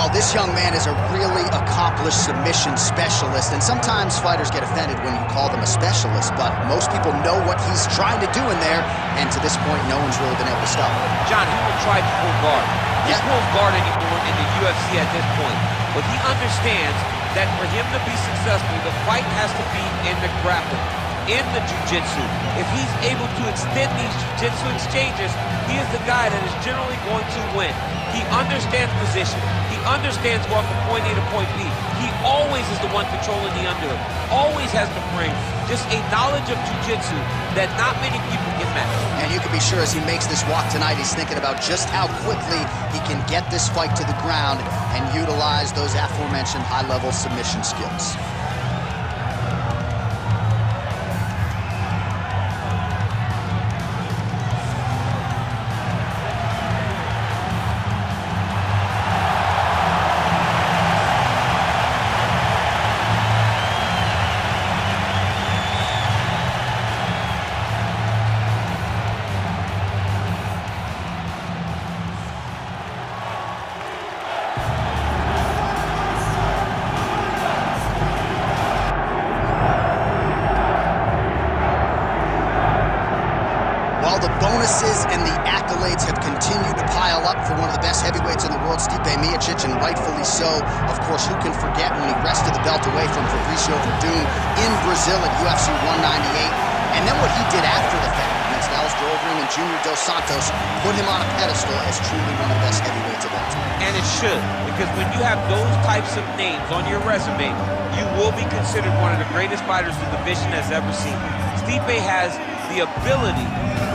Well, this young man is a really accomplished submission specialist, and sometimes fighters get offended when you call them a specialist, but most people know what he's trying to do in there, and to this point, no one's really been able to stop him. John, he will try to pull guard. He pulls guard anymore in the UFC at this point, but he understands that for him to be successful, the fight has to be in the grappling, in the jiu-jitsu. If he's able to extend these jiu-jitsu exchanges, he is the guy that is generally going to win. He understands position. He understands going from point A to point B. He always is the one controlling the underhook. Always has the frame. Just a knowledge of jiu-jitsu that not many people can match. And you can be sure as he makes this walk tonight, he's thinking about just how quickly he can get this fight to the ground and utilize those aforementioned high-level submission skills. The bonuses and the accolades have continued to pile up for one of the best heavyweights in the world, Stipe Miocic, and rightfully so. Of course, who can forget when he wrested the belt away from Fabricio Verdun in Brazil at UFC 198, and then what he did after the fact against Alistair Overeem and Junior Dos Santos put him on a pedestal as truly one of the best heavyweights of all time. And it should, because when you have those types of names on your resume, you will be considered one of the greatest fighters the division has ever seen. Stipe has the ability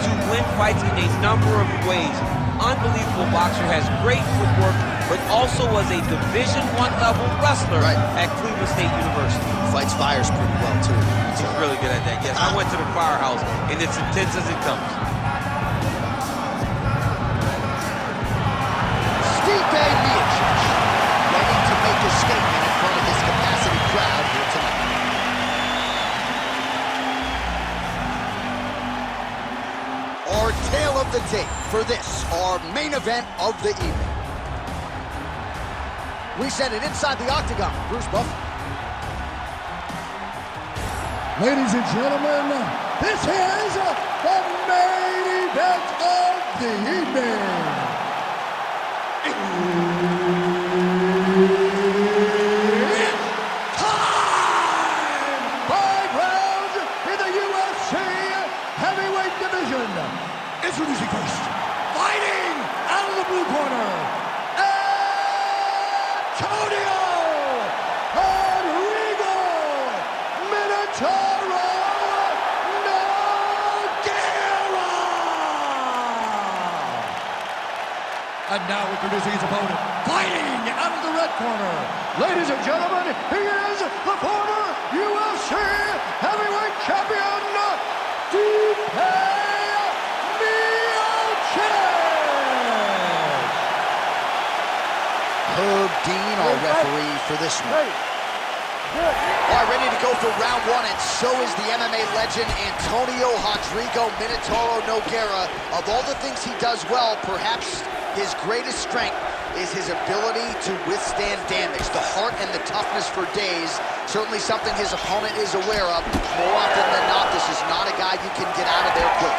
to win fights in a number of ways. Unbelievable boxer, has great footwork, but also was a Division I level wrestler at Cleveland State University. Fights fires pretty well, too. He's really good at that, yes. I went to the firehouse, and it's intense as it comes. Stipe Miocic, ready to make a statement in front of this capacity crowd here tonight. Our tale of the tape for this, our main event of the evening. We send it inside the octagon. Bruce Buff. Ladies and gentlemen, this is the main event of the evening. It's time! 5 rounds in the UFC heavyweight division. Introducing first, fighting out of the blue corner, Antonio Nogeira. And now introducing his opponent, fighting out of the red corner. Ladies and gentlemen, he is the former UFC heavyweight champion, Stipe Miocic. Herb Dean, our referee for this one. All right, ready to go for round one, and so is the MMA legend Antonio Rodrigo Minotauro Nogueira. Of all the things he does well, perhaps his greatest strength is his ability to withstand damage. The heart and the toughness for days, certainly something his opponent is aware of. More often than not, this is not a guy you can get out of there quick.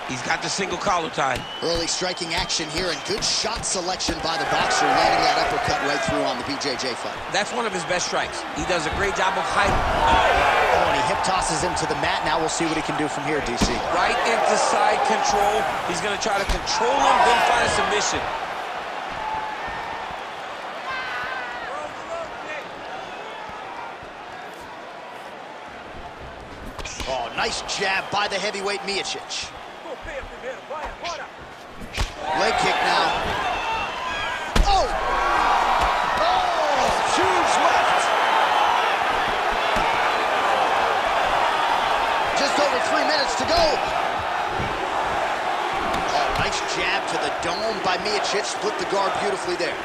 He's got the single collar tie. Early striking action here, and good shot selection by the boxer, landing that uppercut right through on the BJJ fight. That's one of his best strikes. He does a great job of hiding. Oh, and he hip tosses him to the mat. Now we'll see what he can do from here, DC. Right into side control. He's going to try to control him, then find a submission. Oh, nice jab by the heavyweight Miocic. Leg kick now. Oh! Oh! Huge left. Just over 3 minutes to go. Oh, nice jab to the dome by Miocic. Split the guard beautifully there.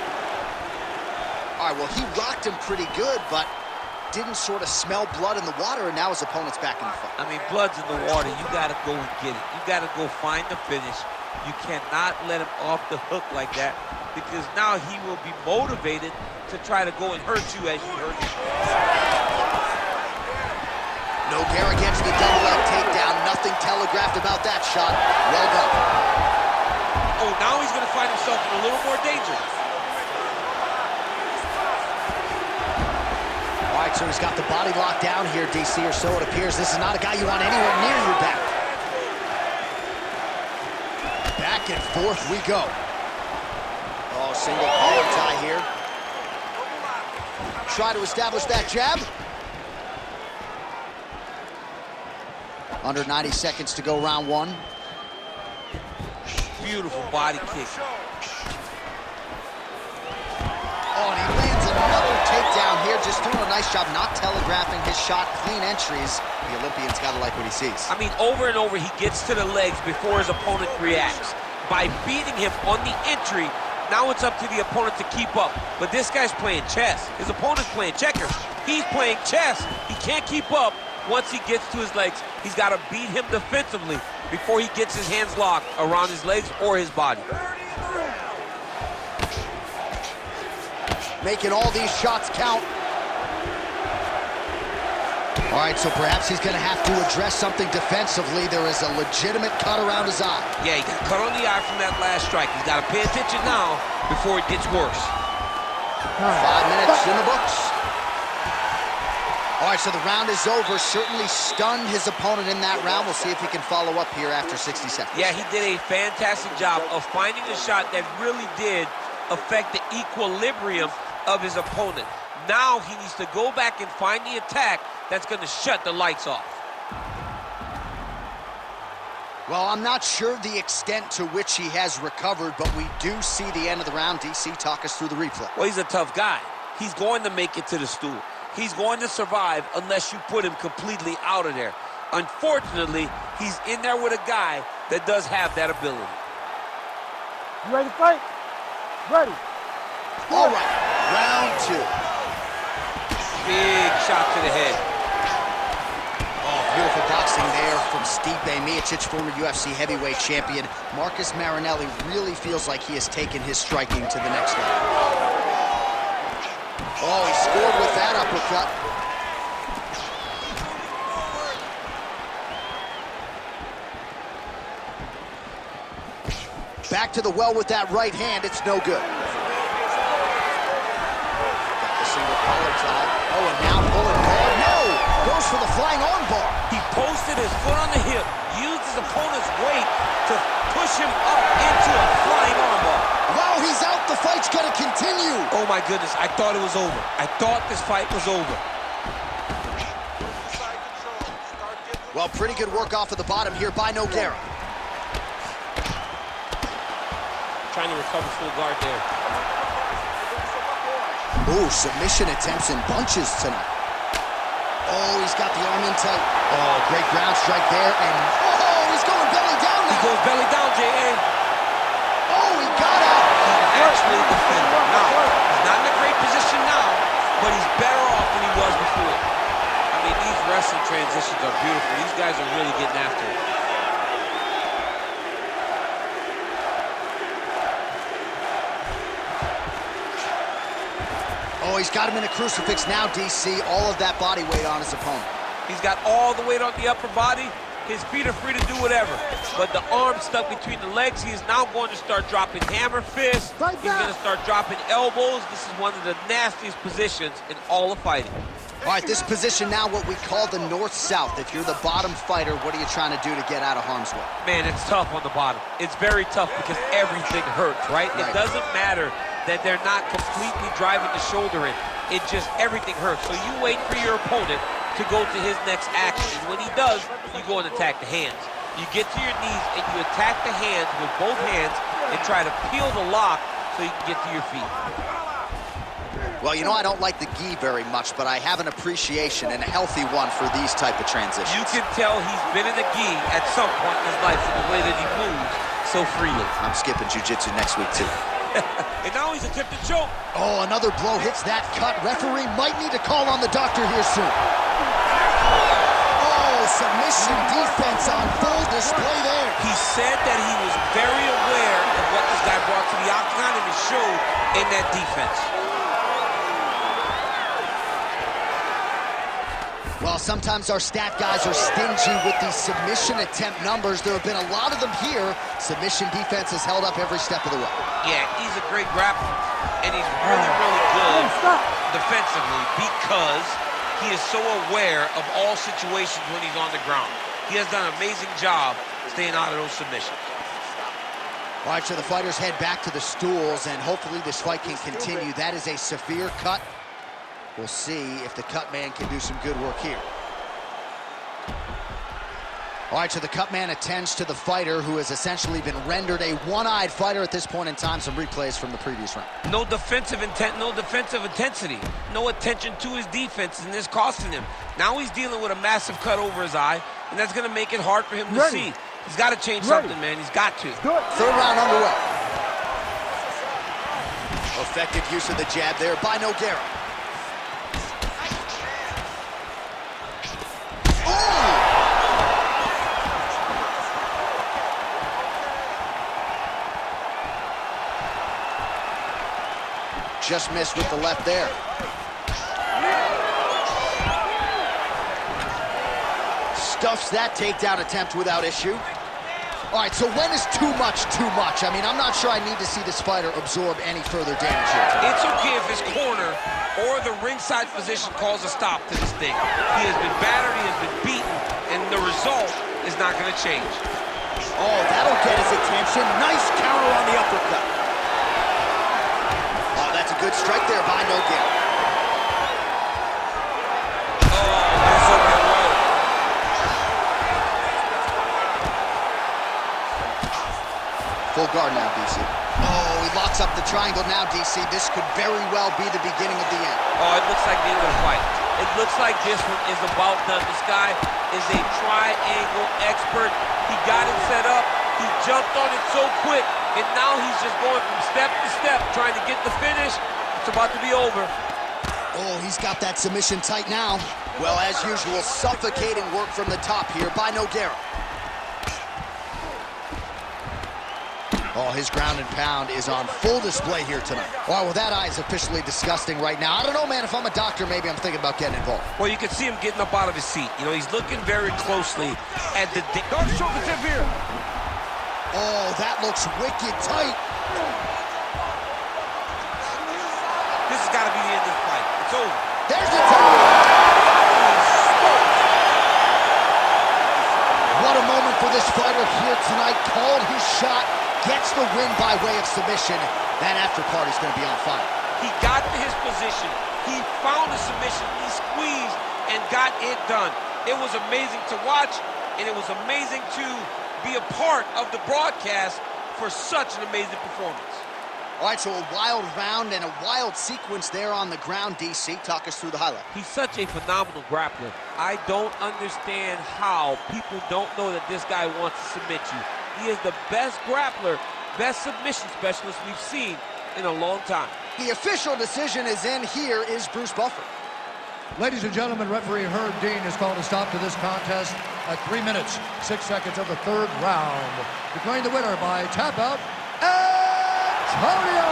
All right, well, he rocked him pretty good, but didn't sort of smell blood in the water, and now his opponent's back in the fight. I mean, blood's in the water. You got to go and get it. You got to go find the finish. You cannot let him off the hook like that, because now he will be motivated to try to go and hurt you as you hurt him. Nogueira gets the double leg takedown. Nothing telegraphed about that shot. Well done. Oh, now he's going to find himself in a little more danger. All right, so he's got the body locked down here, DC, or so it appears. This is not a guy you want anywhere near your back. Back and forth we go. Oh, single collar tie here. Try to establish that jab. Under 90 seconds to go, round one. Beautiful body kick. Oh, and he lands another takedown here, just doing a nice job not telegraphing his shot. Clean entries. The Olympian's got to like what he sees. I mean, over and over, he gets to the legs before his opponent reacts. By beating him on the entry, now it's up to the opponent to keep up. But this guy's playing chess. His opponent's playing checkers. He's playing chess. He can't keep up. Once he gets to his legs, he's got to beat him defensively before he gets his hands locked around his legs or his body. Making all these shots count. All right, so perhaps he's going to have to address something defensively. There is a legitimate cut around his eye. Yeah, he got cut on the eye from that last strike. He's got to pay attention now before it gets worse. 5 minutes in the books. All right, so the round is over. Certainly stunned his opponent in that round. We'll see if he can follow up here after 60 seconds. Yeah, he did a fantastic job of finding a shot that really did affect the equilibrium of his opponent. Now he needs to go back and find the attack that's going to shut the lights off. Well, I'm not sure the extent to which he has recovered, but we do see the end of the round. DC, talk us through the replay. Well, he's a tough guy. He's going to make it to the stool. He's going to survive unless you put him completely out of there. Unfortunately, he's in there with a guy that does have that ability. You ready to fight? Ready. All right, round two. Big shot to the head. Oh, beautiful boxing there from Stipe Miocic, former UFC heavyweight champion. Marcus Marinelli really feels like he has taken his striking to the next level. Oh, he scored with that uppercut. Back to the well with that right hand. It's no good. Got the single collar tie. Oh, and now pulling guard. No! Goes for the flying arm bar. He posted his foot on the hip, used his opponent's weight to push him up into a flying arm bar. Wow, he's out. The fight's gonna continue. Oh my goodness, I thought it was over. I thought this fight was over. Well, pretty good work off of the bottom here by Nogueira. Trying to recover full guard there. Ooh, submission attempts in bunches tonight. Oh, he's got the arm in tight. Oh, great ground strike there, and oh, he's going belly down now. He goes belly down, J.A. Oh, he got out. He actually defended. Now, he's not in a great position now, but he's better off than he was before. I mean, these wrestling transitions are beautiful. These guys are really getting after it. Oh, he's got him in a crucifix now, DC. All of that body weight on his opponent. He's got all the weight on the upper body. His feet are free to do whatever. But the arm stuck between the legs. He is now going to start dropping hammer fists. He's going to start dropping elbows. This is one of the nastiest positions in all of fighting. All right, this position now what we call the north-south. If you're the bottom fighter, what are you trying to do to get out of harm's way? Man, it's tough on the bottom. It's very tough because everything hurts, right? It doesn't matter that they're not completely driving the shoulder in. It just, everything hurts. So you wait for your opponent to go to his next action. And when he does, you go and attack the hands. You get to your knees and you attack the hands with both hands and try to peel the lock so you can get to your feet. Well, you know, I don't like the gi very much, but I have an appreciation and a healthy one for these type of transitions. You can tell he's been in the gi at some point in his life in the way that he moves so freely. I'm skipping jiu-jitsu next week, too. And now he's attempting to choke. Oh, another blow hits that cut. Referee might need to call on the doctor here soon. Oh, submission defense on full display there. He said that he was very aware of what this guy brought to the octagon, and it showed in that defense. Well, sometimes our stat guys are stingy with these submission attempt numbers. There have been a lot of them here. Submission defense has held up every step of the way. Yeah, he's a great grappler, and he's really, really good defensively because he is so aware of all situations when he's on the ground. He has done an amazing job staying out of those submissions. All right, so the fighters head back to the stools, and hopefully this fight can continue. That is a severe cut. We'll see if the cut man can do some good work here. All right, so the cut man attends to the fighter who has essentially been rendered a one-eyed fighter at this point in time. Some replays from the previous round. No defensive intent, no defensive intensity. No attention to his defense, and this costing him. Now he's dealing with a massive cut over his eye, and that's going to make it hard for him to see. He's got to change something, man. He's got to. Third round underway. Effective use of the jab there by Nogueira. Just missed with the left there. Stuffs that takedown attempt without issue. All right, so when is too much too much? I mean, I'm not sure I need to see this fighter absorb any further damage here. It's okay if his corner or the ringside position calls a stop to this thing. He has been battered, he has been beaten, and the result is not going to change. Oh, that'll get his attention. Nice counter on the uppercut. That's a good strike there by Nogueira. Full guard now, DC. Oh, he locks up the triangle now, DC. This could very well be the beginning of the end. Oh, it looks like the end of the fight. It looks like this one is about done. This guy is a triangle expert. He got it set up. He jumped on it so quick, and now he's just going from step to step, trying to get the finish. It's about to be over. Oh, he's got that submission tight now. Well, as usual, suffocating work from the top here by Nogueira. Oh, his ground and pound is on full display here tonight. All right, well, that eye is officially disgusting right now. I don't know, man. If I'm a doctor, maybe I'm thinking about getting involved. Well, you can see him getting up out of his seat. You know, he's looking very closely at the... Don't show the tip here. Oh, that looks wicked tight. This has got to be the end of the fight. It's over. There's the tip. What a moment for this fighter here tonight. Called his shot, gets the win by way of submission. That after party's going to be on fire. He got to his position. He found the submission. He squeezed and got it done. It was amazing to watch, and it was amazing to be a part of the broadcast for such an amazing performance. All right, so a wild round and a wild sequence there on the ground, DC. Talk us through the highlight. He's such a phenomenal grappler. I don't understand how people don't know that this guy wants to submit you. He is the best grappler, best submission specialist we've seen in a long time. The official decision is in. Here is Bruce Buffer. Ladies and gentlemen, referee Herb Dean has called a stop to this contest at 3 minutes, 6 seconds of the third round. Declaring the winner by tap out, Antoniyo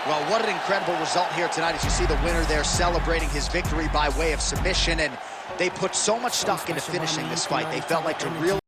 Well, what an incredible result here tonight as you see the winner there celebrating his victory by way of submission, and they put so much stock into finishing this fight. They felt like to really